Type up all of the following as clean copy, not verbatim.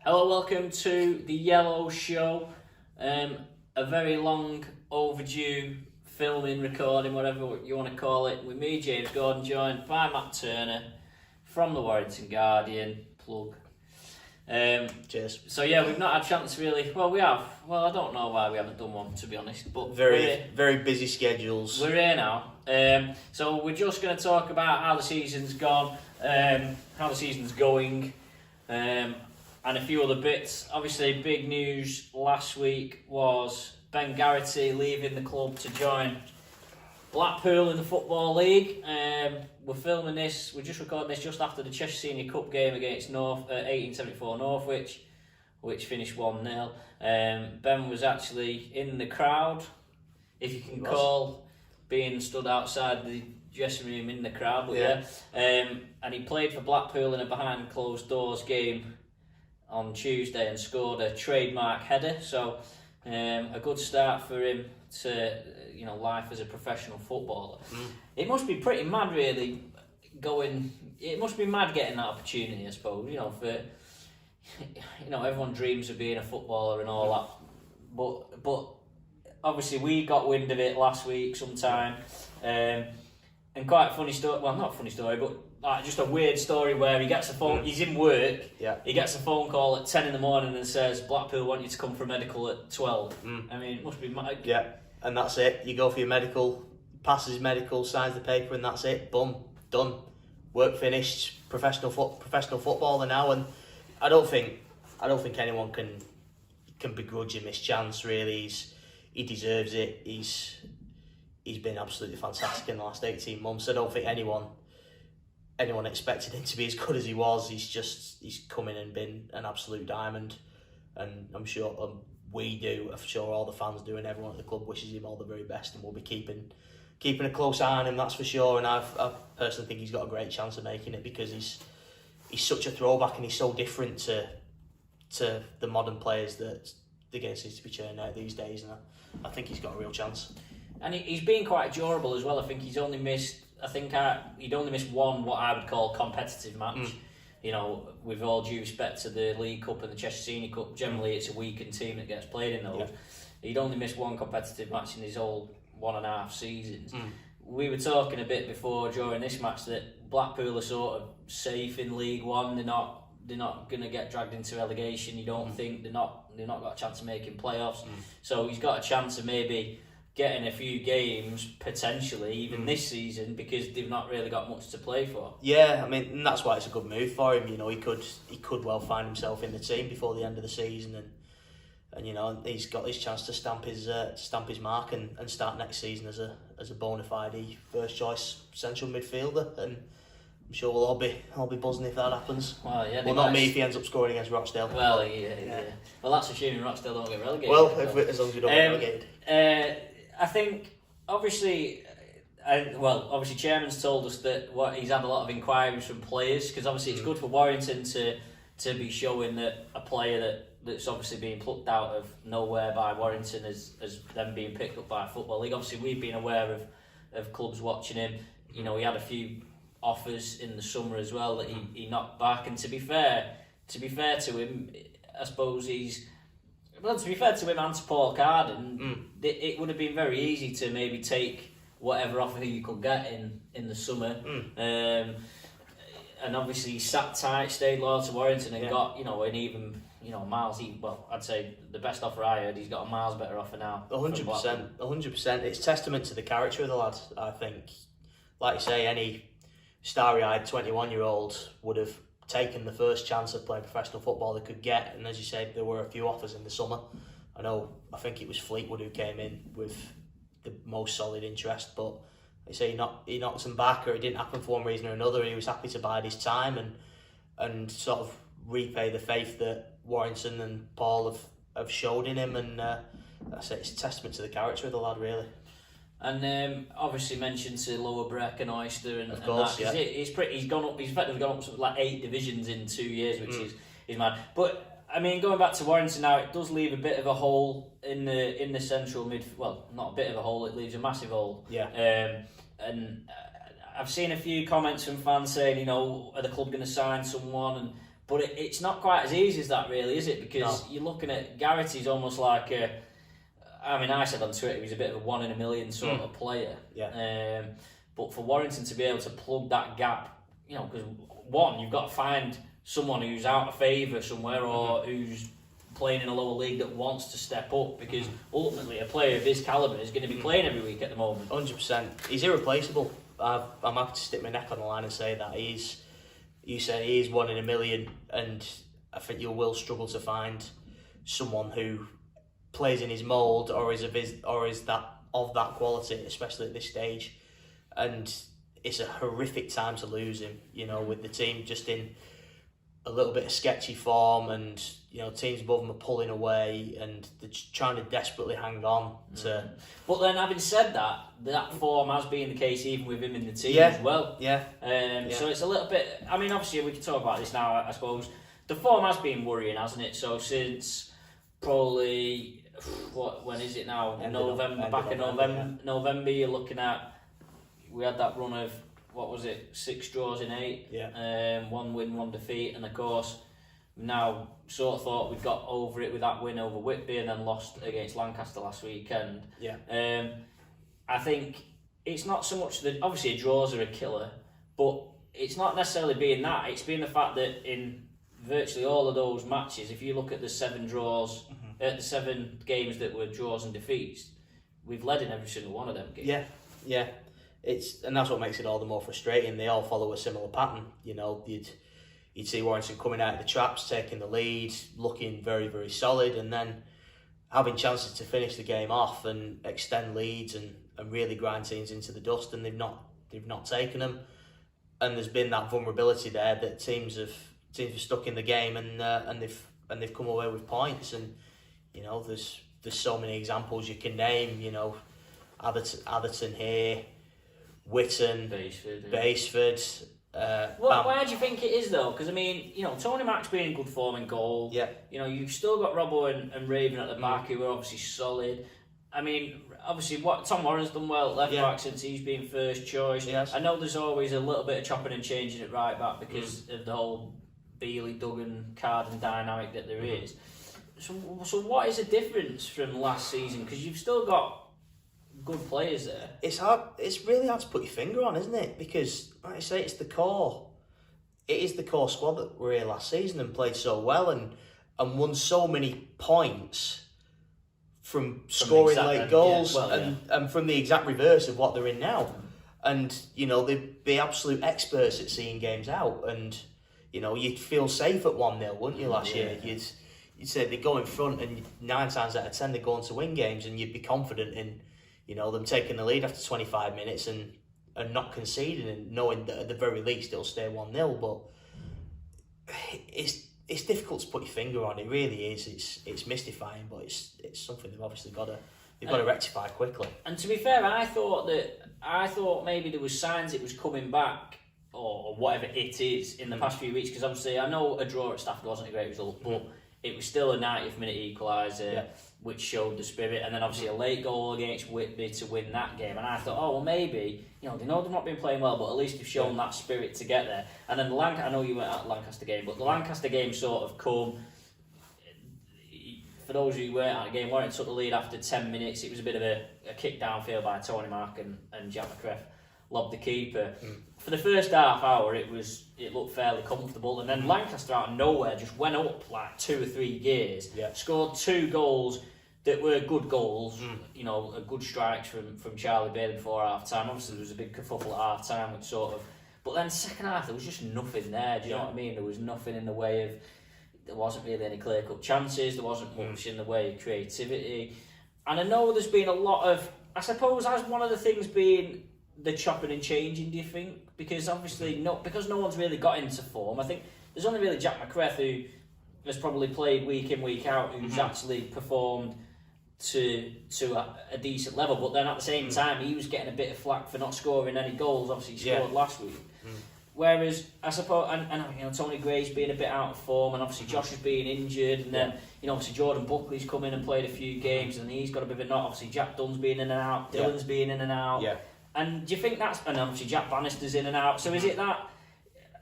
Hello, welcome to the Yellow Show. A very long overdue filming, recording, whatever you want to call it, with me, James Gordon, joined by Matt Turner from the Warrington Guardian. Plug. Cheers. So yeah, we've not had a chance really. Well, we have. Well, I don't know why we haven't done one, to be honest. But Very busy schedules. we're here now. So we're just going to talk about how the season's gone, how the season's going, and a few other bits. Obviously, big news last week was Ben Garrity leaving the club to join Blackpool in the Football League. We're filming this, we're just recording this just after the Cheshire Senior Cup game against 1874 Northwich, which finished 1-0. Ben was actually in the crowd, if you can call being stood outside the dressing room in the crowd, but yeah. And he played for Blackpool in a behind closed doors game on Tuesday and scored a trademark header, so a good start for him to life as a professional footballer. It must be pretty mad really it must be mad getting that opportunity, I suppose, for everyone dreams of being a footballer and all that, but obviously we got wind of it last week sometime, and quite a funny story, well, not a funny story, but just a weird story where he gets a phone, he's in work, he gets a phone call at 10 in the morning and says, Blackpool want you to come for medical at 12. I mean, it must be mad. Yeah, and that's it. You go for your medical, passes his medical, signs the paper, and that's it. Boom, done. Work finished. Professional footballer now, and I don't think anyone can begrudge him this chance. Really, he deserves it. He's been absolutely fantastic in the last 18 months. I don't think anyone expected him to be as good as he was. He's come in and been an absolute diamond, and I'm sure we do. I'm sure all the fans do, and everyone at the club wishes him all the very best, and we'll be keeping a close eye on him. That's for sure. And I personally think he's got a great chance of making it because he's such a throwback and he's so different to the modern players that the game seems to be churning out these days. And I think he's got a real chance. And he's been quite durable as well. I think he'd only missed one what I would call competitive match. With all due respect to the League Cup and the Cheshire Senior Cup, generally it's a weakened team that gets played in those. Yeah. He'd only missed one competitive match in his whole 1.5 seasons. We were talking a bit before during this match that Blackpool are sort of safe in League One. They're not going to get dragged into relegation. You don't think they're not got a chance of making playoffs. So he's got a chance of maybe getting a few games potentially even this season because they've not really got much to play for. Yeah, I mean, and that's why it's a good move for him. He could well find himself in the team before the end of the season, and he's got his chance to stamp his mark and start next season as a bona fide first choice central midfielder. And I'm sure we'll all be buzzing if that happens. Well, yeah. Well, not me if he ends up scoring against Rochdale. Well, yeah. Well, that's assuming Rochdale don't get relegated. Well, as long as we don't get relegated. I think, obviously, Chairman's told us that he's had a lot of inquiries from players, because obviously it's good for Warrington to be showing that a player that's obviously being plucked out of nowhere by Warrington as them being picked up by a football league. Obviously, we've been aware of clubs watching him. He had a few offers in the summer as well that he knocked back, and to be fair to him, I suppose to be fair to him and to Paul Carden, it would have been very easy to maybe take whatever offer you could get in the summer. And obviously he sat tight, stayed loyal to Warrington and got, an even, miles. I'd say the best offer I heard, he's got a miles better offer now. 100%. It's testament to the character of the lad, I think. Like you say, any starry-eyed 21-year-old would have taken the first chance of playing professional football they could get, and as you said, there were a few offers in the summer. I think it was Fleetwood who came in with the most solid interest, but they say he knocked them back, or it didn't happen for one reason or another. He was happy to bide his time and sort of repay the faith that Warrington and Paul have showed in him, and I say it's a testament to the character of the lad, really. And obviously mentioned to Lower Breck and Oyster and course, that. He's effectively gone up to like 8 divisions in 2 years, which is mad. But I mean, going back to Warrington now, it does leave a bit of a hole in the central mid. Well, not a bit of a hole; it leaves a massive hole. Yeah. And I've seen a few comments from fans saying, are the club going to sign someone? And But it's not quite as easy as that, really, is it? Because you're looking at Garrity's almost like I said on Twitter, he's a bit of a 1 in a million sort of player. Yeah. But for Warrington to be able to plug that gap, because one, you've got to find someone who's out of favour somewhere or who's playing in a lower league that wants to step up, because ultimately a player of his calibre is going to be playing every week at the moment. 100%. He's irreplaceable. I'm happy to stick my neck on the line and say that you said he is 1 in a million, and I think you will struggle to find someone who plays in his mould or is that of that quality, especially at this stage. And it's a horrific time to lose him, with the team just in a little bit of sketchy form, and teams above them are pulling away, and they're trying to desperately hang on to. But then, having said that form has been the case even with him in the team as well. Yeah. So it's a little bit. I mean, obviously we can talk about this now. I suppose the form has been worrying, hasn't it? So since probably when is it now? November. You're looking at. We had that run of 6 draws in 8. Yeah. 1 win, 1 defeat, and of course now sort of thought we'd got over it with that win over Whitby and then lost against Lancaster last weekend. Yeah. I think it's not so much that obviously draws are a killer, but it's not necessarily being that. It's been the fact that in virtually all of those matches, if you look at the 7 draws, the 7 games that were draws and defeats, we've led in every single one of them games. Yeah. And that's what makes it all the more frustrating. They all follow a similar pattern. You'd see Warrington coming out of the traps, taking the lead, looking very, very solid, and then having chances to finish the game off and extend leads and really grind teams into the dust, and they've not taken them. And there's been that vulnerability there that teams have stuck in the game, and they've come away with points. And there's so many examples you can name. Atherton here. Witten, Baseford. Why do you think it is though? Because Tony Mack's been in good form in goal. Yeah. You've still got Robbo and Raven at the back who are obviously solid. I mean, obviously, what Tom Warren's done well at left back since he's been first choice. Yes. I know there's always a little bit of chopping and changing at right back because of the whole Bealey, Duggan, Carden dynamic that there is. So what is the difference from last season? Because you've still got good players there. It's hard. It's really hard to put your finger on, isn't it? Because, like I say, it's the core. It is the core squad that were here last season and played so well and won so many points from scoring late goals and from the exact reverse of what they're in now. And they'd be absolute experts at seeing games out. And you'd feel safe at 1-0, wouldn't you? Last year, you'd say they go in front, and 9 times out of 10 they're going to win games, and you'd be confident in. Them taking the lead after 25 minutes and not conceding, and knowing that at the very least it'll stay 1-0. But it's difficult to put your finger on. It really is. It's mystifying, but it's something they've obviously got to rectify quickly. And to be fair, I thought maybe there was signs it was coming back or whatever it is in the past few weeks, because obviously I know a draw at Stafford wasn't a great result, but it was still a 90th minute equaliser, which showed the spirit, and then obviously a late goal against Whitby to win that game. And I thought, maybe, they know they've not been playing well, but at least they've shown that spirit to get there. And then I know you went at the Lancaster game, but the Lancaster game sort of come. For those who weren't at the game, Warrington took the lead after 10 minutes. It was a bit of a kick downfield by Tony Mark and Jack McCreth lobbed the keeper. For the first half hour, it looked fairly comfortable, and then Lancaster out of nowhere just went up like 2 or 3 gears, scored 2 goals that were good goals, good strikes from Charlie Bailey before half time. Obviously, there was a big kerfuffle at half time, which but then second half there was just nothing there. Do you know what I mean? There was nothing in the way of. There wasn't really any clear-cut chances. There wasn't much in the way of creativity, and I know there's been a lot of. I suppose as one of the things being the chopping and changing, do you think? Because obviously, because no one's really got into form. I think there's only really Jack McCreth who has probably played week in, week out, who's actually performed to a decent level. But then at the same time, he was getting a bit of flack for not scoring any goals. Obviously, he scored last week. Whereas I suppose, and Tony Gray's being a bit out of form, and obviously Josh is being injured, and then obviously Jordan Buckley's come in and played a few games, and he's got a bit of a knot. Obviously Jack Dunn's been in and out, Dylan's been in and out. And do you think that's, and obviously Jack Bannister's in and out. So is it that,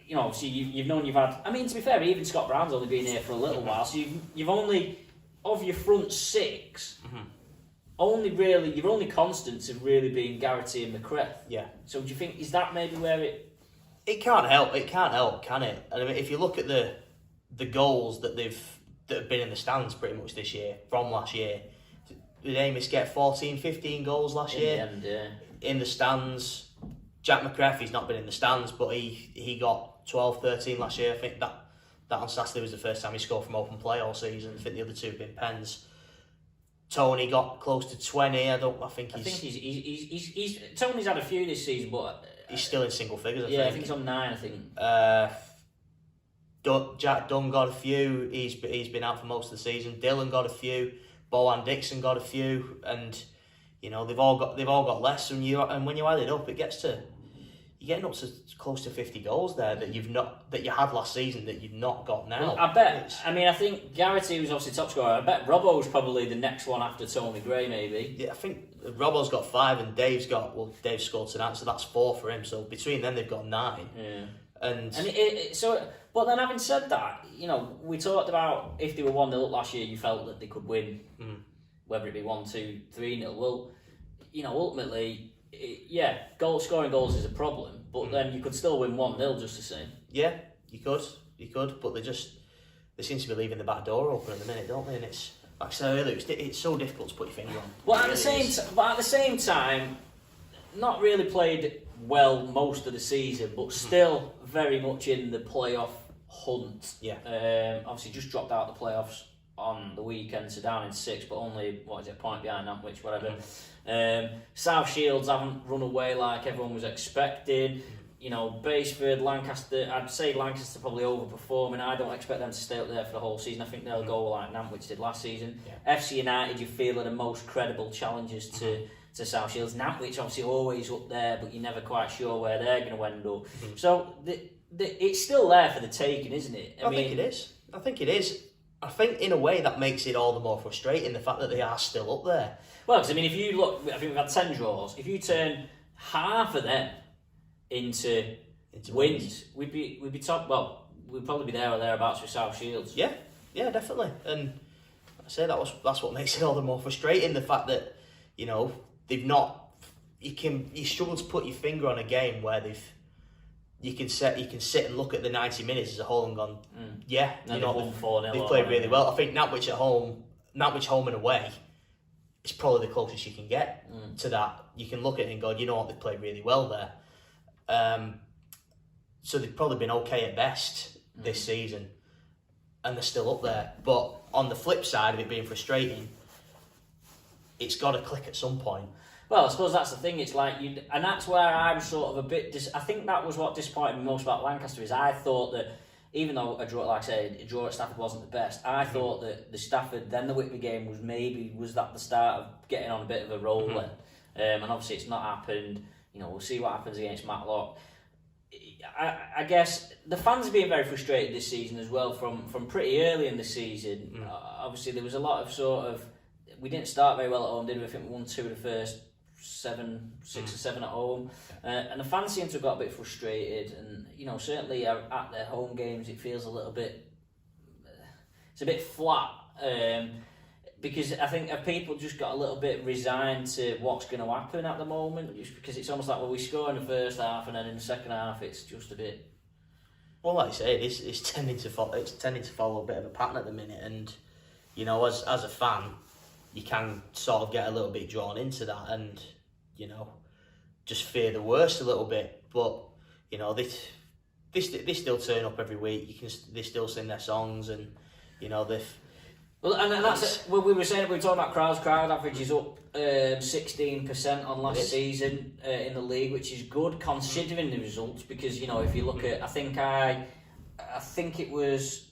you know, obviously you've known you've had. I mean, to be fair, even Scott Brown's only been here for a little while, so you've only of your front 6. Only really your only constants have really been Garrity and McCreth. Yeah. So do you think is that maybe where it? It can't help. It can't help, can it? And I mean, if you look at the goals that have been in the stands pretty much this year from last year, did Amos get 14, 15 goals last year? In the end, in the stands. Jack McCreffy's not been in the stands, but he got 12, 13 last year. I think that on Saturday was the first time he scored from open play all season. I think the other 2 have been pens. Tony got close to 20. I think he's Tony's had a few this season, but he's still in single figures. I think he's on 9. I think. Jack Dunn got a few. He's been out for most of the season. Dylan got a few. Bohan Dixon got a few, and you know they've all got less. And when you add it up, you're getting up to close to 50 goals there that you had last season that you've not got now. Well, I bet. I mean, I think Garrity was obviously top scorer. I bet Robbo's probably the next one after Tony Gray, maybe. Yeah, I think Robbo's got 5 and Dave scored tonight, so that's 4 for him. So between them, they've got 9. Yeah. And but then having said that, you know, we talked about if they were 1-0 up last year, you felt that they could win, whether it be 1-2, 3-0. Well, you know, ultimately. Scoring goals is a problem, but then you could still win 1-0 just the same. Yeah, you could, but they seem to be leaving the back door open at the minute, don't they? And it's like I said earlier, it's so difficult to put your finger on. Well, at the same time, not really played well most of the season, but still very much in the playoff hunt. Yeah. Obviously, just dropped out the playoffs on the weekend, so down in 6th, but only a point behind Nantwich, whatever. South Shields haven't run away like everyone was expecting. You know, Baseford, Lancaster, I'd say Lancaster probably overperforming. I don't expect them to stay up there for the whole season. I think they'll go like Nantwich did last season. FC United, you feel are the most credible challenges to South Shields. Nantwich obviously always up there, but you're never quite sure where they're going to end up. So it's still there for the taking, isn't it? I think it is. I think in a way that makes it all the more frustrating, the fact that they are still up there. Well, because I mean, if you look, I think we've had 10 draws. If you turn half of them into wins, we'd be top. Well, we'd probably be there or thereabouts with South Shields. Yeah, definitely. And I say that's what makes it all the more frustrating. The fact that you know they've not. You struggle to put your finger on a game where you can sit and look at the 90 minutes as a whole and gone, they've played really well. I think Nantwich home and away, it's probably the closest you can get to that. You can look at it and go, you know what, they've played really well there. So they've probably been okay at best this season, and they're still up there. But on the flip side of it being frustrating, it's got to click at some point. Well, I suppose that's the thing. It's like and that's where I'm sort of a bit. I think that was what disappointed me most about Lancaster. Is I thought that even though a draw, like I said, a draw at Stafford wasn't the best, I thought that the Stafford then the Whitby game was that the start of getting on a bit of a roll then, and obviously it's not happened. You know, we'll see what happens against Matlock. I guess the fans have been very frustrated this season as well from pretty early in the season. Obviously, there was a lot of sort of. We didn't start very well at home, did we? I think we won 2 of the first 6 or 7 at home, and the fans seem to have got a bit frustrated. And you know, certainly at their home games, it feels a little bit. It's a bit flat because I think people just got a little bit resigned to what's going to happen at the moment. Just because it's almost like we score in the first half, and then in the second half, it's just a bit. Well, like I say, it's tending to follow a bit of a pattern at the minute, and you know, as a fan. You can sort of get a little bit drawn into that and, you know, just fear the worst a little bit. But, you know, they still turn up every week. They still sing their songs and, you know, they've... Well, and that's what we were saying. We were talking about crowds. Crowd average is up 16% on last season in the league, which is good considering the results. Because, you know, if you look at... I think it was...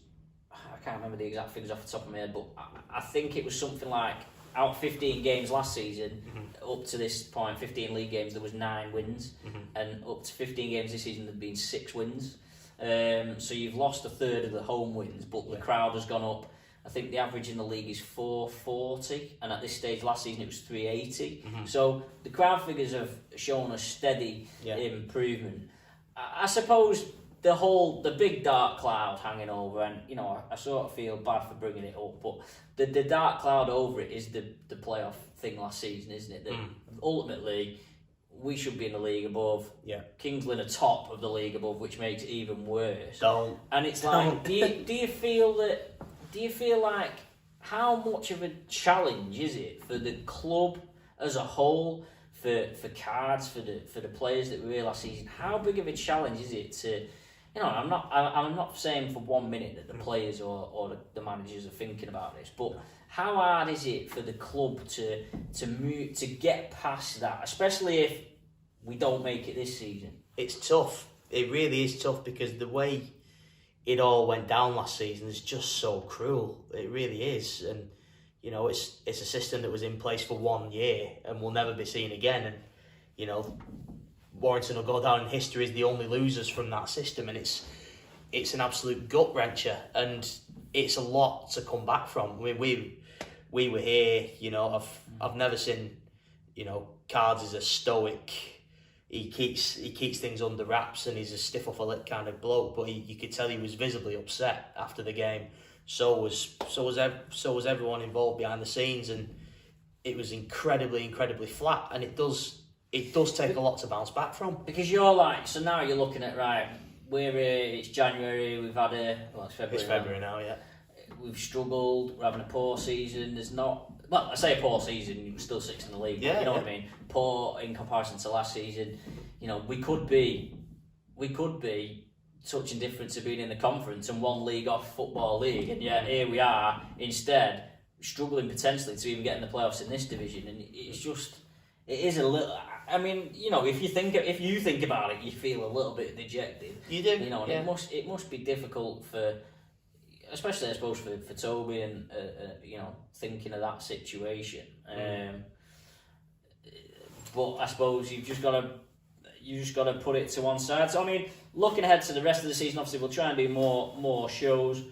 I can't remember the exact figures off the top of my head, but I think it was something like out of 15 games last season, up to this point, 15 league games, there was 9 wins, and up to 15 games this season, there've been 6 wins. So you've lost a third of the home wins, but the crowd has gone up. I think the average in the league is 440, and at this stage last season it was 380. So the crowd figures have shown a steady improvement. I suppose the big dark cloud hanging over, and I sort of feel bad for bringing it up, but the dark cloud over it is the playoff thing last season, isn't it? That ultimately we should be in the league above. Yeah. Kingsland are top of the league above, which makes it even worse. Don't. And it's like, do you feel like how much of a challenge is it for the club as a whole, for Cards, for the players that we were last season? How big of a challenge is it to, I'm not saying for 1 minute that the players or the managers are thinking about this, but how hard is it for the club to move, to get past that, especially if we don't make it this season? It's tough. It really is tough, because the way it all went down last season is just so cruel. It really is. And it's a system that was in place for 1 year and will never be seen again. And Warrington will go down in history as the only losers from that system, and it's an absolute gut wrencher, and it's a lot to come back from. I mean, we were here. I've never seen Cards as a stoic. He keeps things under wraps, and he's a stiff off a lip kind of bloke. But you could tell he was visibly upset after the game. So was everyone involved behind the scenes, and it was incredibly flat. And it does take a lot to bounce back from. Because you're like, so now you're looking at, right, it's January, we've had it's February. It's February now, yeah. We've struggled, we're having a poor season. There's not, I say a poor season, you're still sixth in the league, yeah, you know what I mean? Poor in comparison to last season. We could be touching difference of being in the conference and one league off Football League, and yet here we are instead struggling potentially to even get in the playoffs in this division. And it's just, it is a little, I mean, if you think about it, you feel a little bit dejected. You do, and it must be difficult for, especially I suppose for Toby and thinking of that situation. But I suppose you've just got to put it to one side. So I mean, looking ahead to the rest of the season, obviously we'll try and do more shows.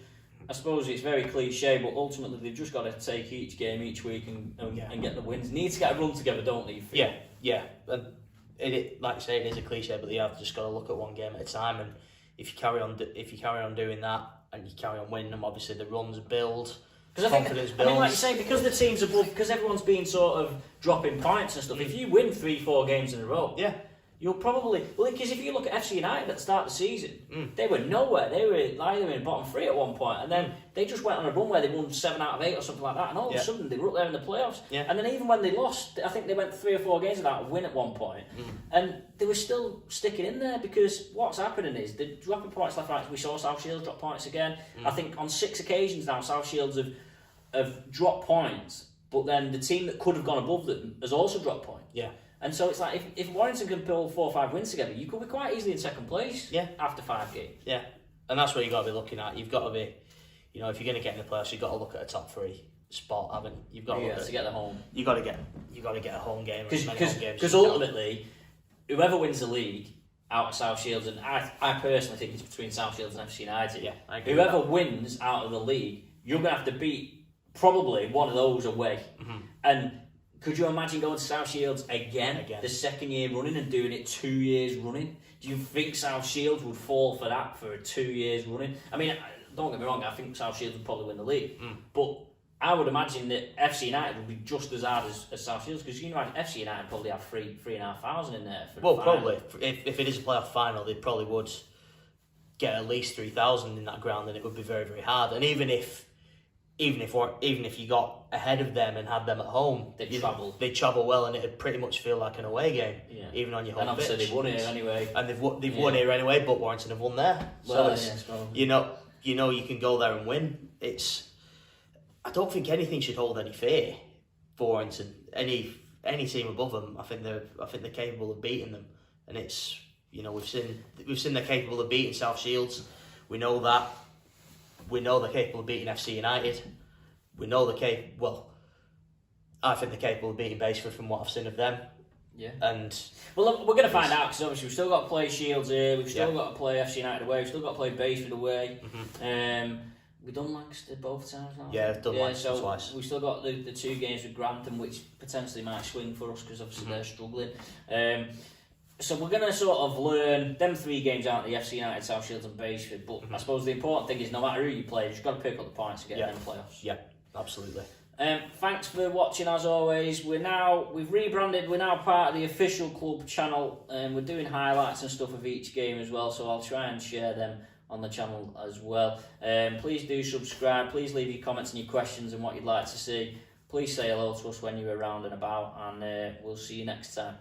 I suppose it's very cliche, but ultimately they've just got to take each game each week and get the wins. Need to get a run together, don't they? Yeah. And it, like I say, it is a cliche, but you have just got to look at one game at a time. And if you carry on doing that and you carry on winning them, obviously the runs build. Confidence builds. I mean, like you say, because the team's above, because everyone's been sort of dropping points and stuff. If you win 3-4 games in a row, you'll probably, because if you look at FC United at the start of the season, they were nowhere. They were in bottom 3 at one point, and then they just went on a run where they won 7 out of 8 or something like that, and all of a sudden they were up there in the playoffs. And then even when they lost, I think they went 3 or 4 games without a win at one point, and they were still sticking in there, because what's happening is they're dropping points left, right. We saw South Shields drop points again. I think on 6 occasions now, South Shields have dropped points, but then the team that could have gone above them has also dropped points. And so it's like, if Warrington can pull 4 or 5 wins together, you could be quite easily in second place after 5 games. And that's what you've got to be looking at. You've got to be, if you're going to get in the playoffs, you've got to look at a top 3 spot, haven't you? You've got to look at, to get the home. You've got to get a home game. Because ultimately, whoever wins the league out of South Shields, and I personally think it's between South Shields and FC United. I agree. Whoever wins out of the league, you're going to have to beat probably one of those away. And could you imagine going to South Shields again, the second year running, and doing it 2 years running? Do you think South Shields would fall for that for 2 years running? I mean, don't get me wrong, I think South Shields would probably win the league. But I would imagine that FC United would be just as hard as South Shields, because FC United probably have 3,500 in there. For the probably. If it is a playoff final, they probably would get at least 3,000 in that ground, and it would be very, very hard. And even if you got ahead of them and had them at home, they'd travel well, and it'd pretty much feel like an away game, even on your home pitch. And obviously they've won here anyway. And they've won here anyway, but Warrington have won there. So you can go there and win. I don't think anything should hold any fear for Warrington. Any team above them, I think they're capable of beating them. And we've seen they're capable of beating South Shields. We know that. We know they're capable of beating FC United. We know I think they're capable of beating Baseford from what I've seen of them. And we're going to find out, because obviously we've still got to play Shields here. We've still got to play FC United away. We've still got to play Baseford away. We've done Lancaster both times now. Yeah, we've done Lancaster twice. We've still got the 2 games with Grantham, which potentially might swing for us, because obviously they're struggling. So we're going to sort of learn them 3 games out the FC United, South Shields and Baseford, but I suppose the important thing is no matter who you play, you've just got to pick up the points to get them playoffs. Yeah, absolutely. Thanks for watching as always. We've rebranded, we're now part of the official club channel, and we're doing highlights and stuff of each game as well, so I'll try and share them on the channel as well. Please do subscribe, please leave your comments and your questions and what you'd like to see. Please say hello to us when you're around and about, and we'll see you next time.